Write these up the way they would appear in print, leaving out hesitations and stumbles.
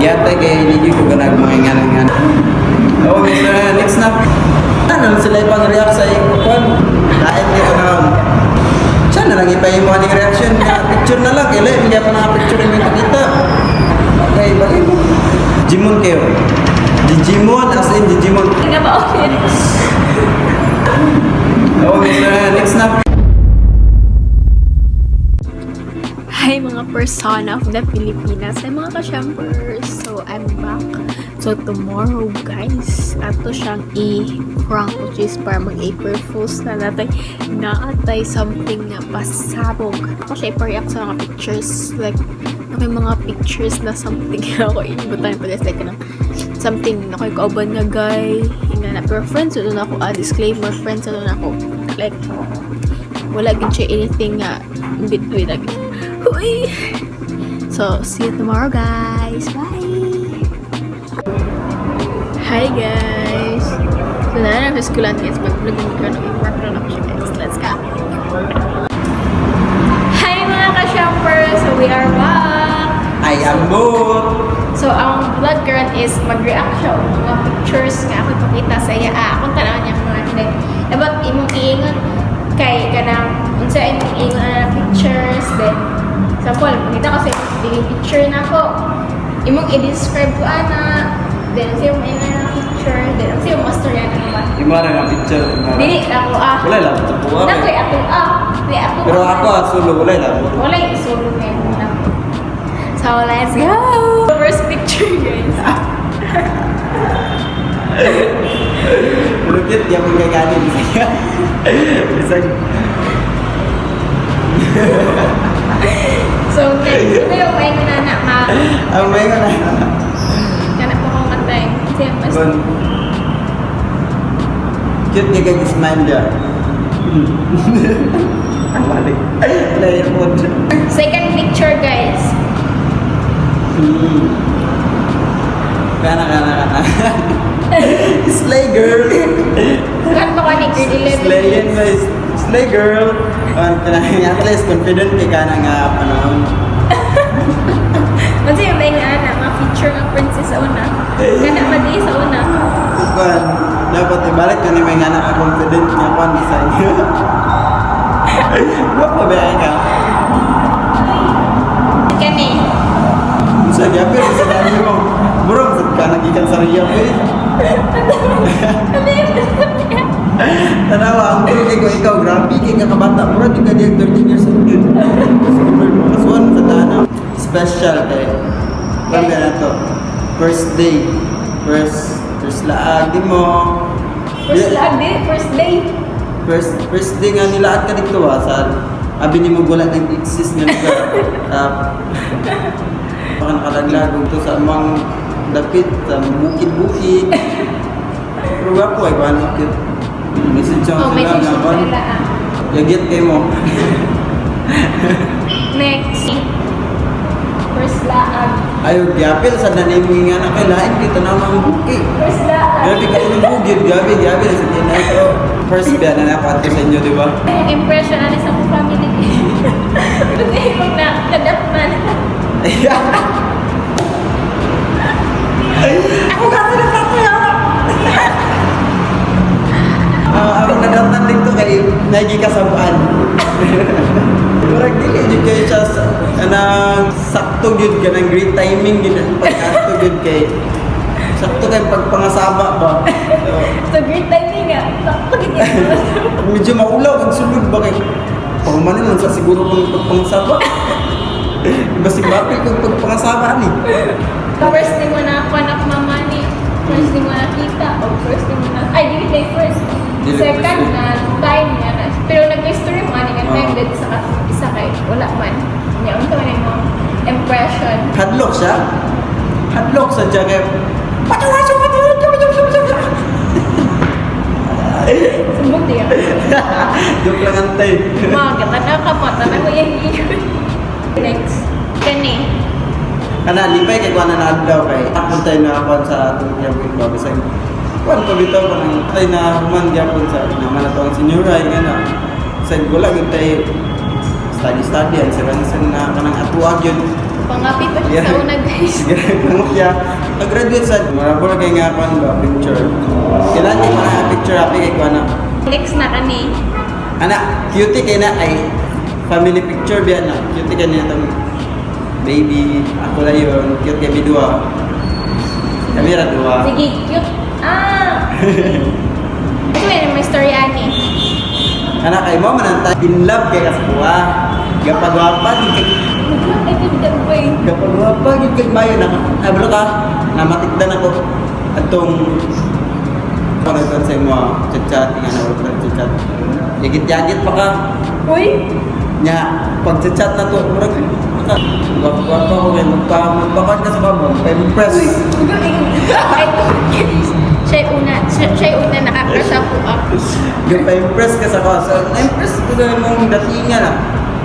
Yata kay hindi ko ganag mga nga. Oh, Mr. Next na. Ano sila ipang react sa ikon? Lain dito na. Siya na lang ipahimo aning reaction nga picture na lang kaya hindi pa na picture yung kita. Okay, bagay mo. Digimon kayo. Digimon as in Digimon. Hindi ba okay? Oh, Mr. Next na. Hi mga persona of the Pilipinas. Hi mga ka-shampers. So, I'm back. So, tomorrow guys, ato siyang i-prank which is para mag-April Fools na naatay something na pasabog. Ako siya i-react sa mga pictures. Like, may mga pictures na something ako ibutan pa like na something na ko'y kauban nga guy. Hinga na. Pero friends, ito na ako. Disclaimer, friends, ito na ako. Like, wala gin siya anything nga between like huy. So, see you tomorrow guys. Bye! Hi guys! So, na sa schoolan guys. Mag-vlog yung mga i-work na ako siya guys. Let's go! Hi mga ka-shampers! So, we are back! I am Moon. So, ang vlog karon is mag-react siya o mga pictures nga ako ipakita sa iya. Akong tanawan niya mga hindi. Dapat imong iingon kay kanang unsa imong iingon na pictures. Then, example, pakita ko sa imong picture na ako. Imong i-describe ko ana. Then, sa imong iingon na picture. Then, sa imong mastorya na naman. Imara nga picture. Dili, ako Wala lang ito po. Nakoy ako Di ako Pero ako solo wala lang. wala isulog na yun na. So, let's go! First picture, guys. Lukit, di ako gaganin siya. Isang... So, next, ito yung may na ma. Ang may ka na. Ganap ko kong katay. Kasi, mas... Cute niya kang smile niya. Ang balik. Layer mo. Second picture, guys. Kana. Slay girl. Kan ba ka ni grade 11? Slay yan guys. Slay girl. At least confident ka na nga panahon. Kasi yung may nga na, mga feature ng princess sa una. Ganda pa di sa una. Kuan, dapat ibalik ka ni may nga naka-confident nga kuan design. Gwapo ba yan ka? Kani. Sa gyapir sa dami mo. Bro, ka nagikan sa riya mo eh. Ano yung gusto niya? Tanawa, ang bro ko ikaw, grabe kay nga kabata. Bro, di ka diya 13 years old yun. Kasuan sa dana. Special kay. Kami na to. First day. First laag di mo. First lag di? First day? First day nga nilaad ka dito sa abi ni mo wala nang exist nga lugar. Baka nakalaglag to sa amang dapit sa bukid-bukid. Pero gapo ay kuan cute. Message siya Oh, may sila session na kuan. sila Yagit kay mo. Next. First laag. Ayo gyapil sa nanimi nga na kay lain dito na mga bukid. First laag. Grabe ka ng bukid, grabe sa tinay ko. First biya na nakuha ko sa inyo, di ba? Yung impression ano sa mga family ko. Kasi yung nakadapman. Ako kasi nagkakaya. Ako nadatan dito kay Nagi Kasabuan. Murag dili jud kay siya kanang sakto gyud kanang great timing gyud pagkadto gyud kay sakto kay pagpangasaba ba. So, great timing nga. Sakit yun. Medyo maulaw kag sulod ba kay pamanin man sa siguro kung pagpangasaba. Iba si Bapil kung pagpangasaba ni. First thing mo na ako anak mama ni. First thing mo nakita. O first thing mo na... Ay, dili day first. Dili Second first. na time niya na. Pero nag-history mo ani nga time dito sa isa kay wala man. Niya unta man mo impression. Hadlok siya. Hadlok sa siya kay Sumbong diya. joke lang antay. Mga gata ka mo. Tanang ko yung Next. Kani. Kana lipay kay kuan na adlaw kay apuntay na ako sa atong gyapon ba bisag kuan ko bitaw kanang tay na human gyapon sa naman ato ang senior ay nga sa wala gyud tay study ang siransan na kanang atuwa gyud Pangapi pa siya sa una, guys. Ganun siya. Pag-graduate sa marabol kay nga pa ba picture. Kailan di pa na picture happy kay ko na. Next na kani. Anak, cutie kay na ay family picture biya na. Cutie kay niya itong baby. Ako na yun. Cute kay bidua. Kami ra dua. Sige, cute. Ito may story ani. Anak kay mo manantay in love kay kasbuha. Gapagwapa kay Ay, tindag ba eh. gapagwapa kay mayo na. Ablo ka. Namatikdan ako. Atong pagkakon sa mo chat-chat nga na wala chat. Yagit-yagit pa ka. Uy! Nya pag chat na to murag gapagwapa ko kay magpakon ka sa kamo. Impress. Ay, siya una nakakasya po ako. Gapa-impress ka sa ko. So, na-impress ko sa mong datingan na.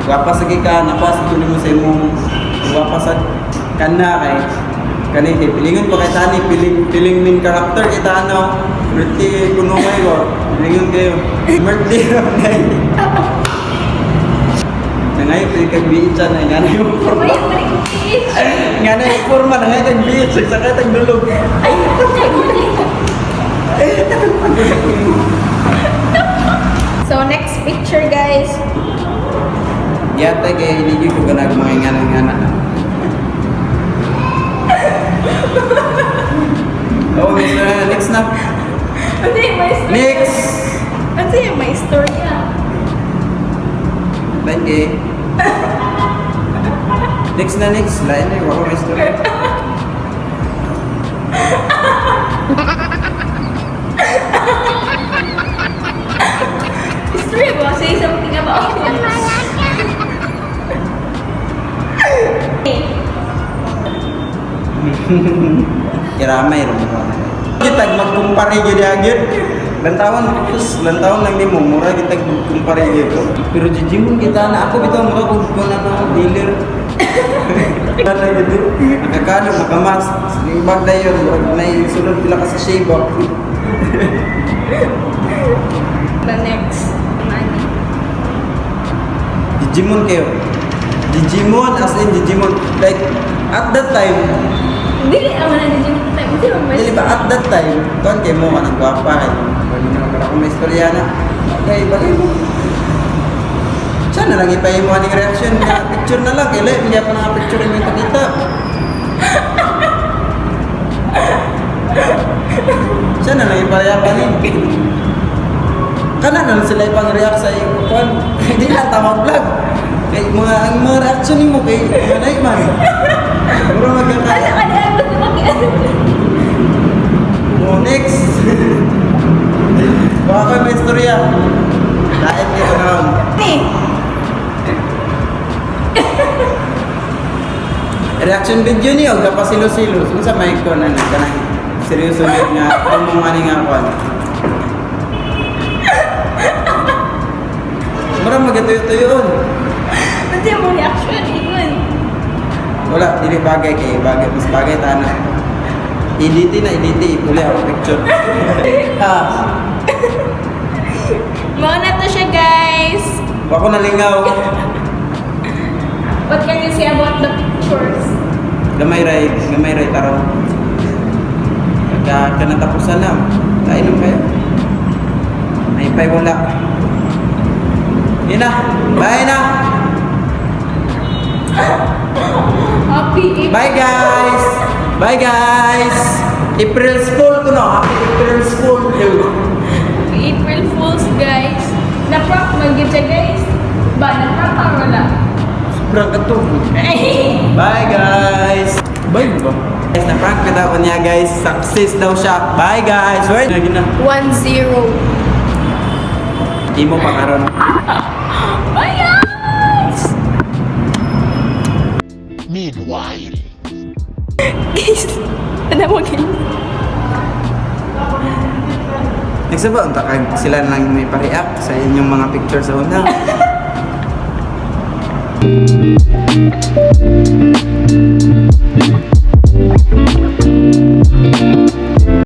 Wapa sa ka, napas ko mo sa imong wapa sa kana kay kanite pilingon pa kay tani piling min karakter kita ano pretty kuno may ko pilingon kayo birthday ngay ngay pili kag biitsa na nga na yung forma nga na yung forma na nga kag biitsa sa katag dulog So, next picture, guys. yata kay hindi ko ganag mga ngana oh next na Ano yung may story? next Ano yung may story Benge. Next na next. Lain na yung wako may story. Story ba? Say something about it. Kiramay rin mo. Kita magkumpare gid agad. Lantawon lang nimo mura kita magkumpare gid ko. Pero jijimon kita na ako bitaw mura kung na dealer. Kana gid. Nakakano makamas. Limbag na yun. May sulod pila ka sa shave up. The next. Money. Digimon kayo. Digimon as in Digimon. Like at that time Dili, ang mga nandiyan yung time. Hindi mo Dili ba at that time, tuan kay mo ka nagwapa kay. Pwede na para kung may istorya na. Okay, bagay mo. Sana lang ipay mo aning reaction na picture na lang. Kaya hindi pa nga picture yung ipakita. Sana lang ipaya pa rin. Kana na sila ipang react sa iyo. Tuan, hindi na tama vlog. Kay ang mga reaction mo kay manay man. Puro magkakaya. Ano gusto makiasin? Oh, next. Baka kayo may istorya. Lahat dito na lang. Reaction video niyo, kapasilo-silo. Saan sa mic ko na nagkanang seryoso yun nga. Itong mga nga ako. Marang magatuyo-tuyoon. Ano yung reaction? Ingon. Wala, dili bagay kay bagay. Mas bagay tana. Editi na editi. Ipuli ako picture. Ha. Mga na to siya, guys. Ako nalingaw. What can you say about the pictures? Gamay ray taro. Pagka kanatapusan na, kainom kayo. May pay wala. Yun na, bye na. Happy Bye guys. Bye guys. April's Fool ko no. Happy April's Fool. April Fools, guys. Na-prank mag-give siya, guys. Ba, na-prank or wala? Sobrang kato. Bye guys. Bye ba? Guys, na-prank kita ko niya guys. Success daw siya. Bye guys. Wait. Lagi na. 1-0. Di mo pa karon. Bye, guys! Meanwhile, Guys, ano mo ganyan? Next ba, unta sila na lang may pa-react sa inyong mga picture sa una.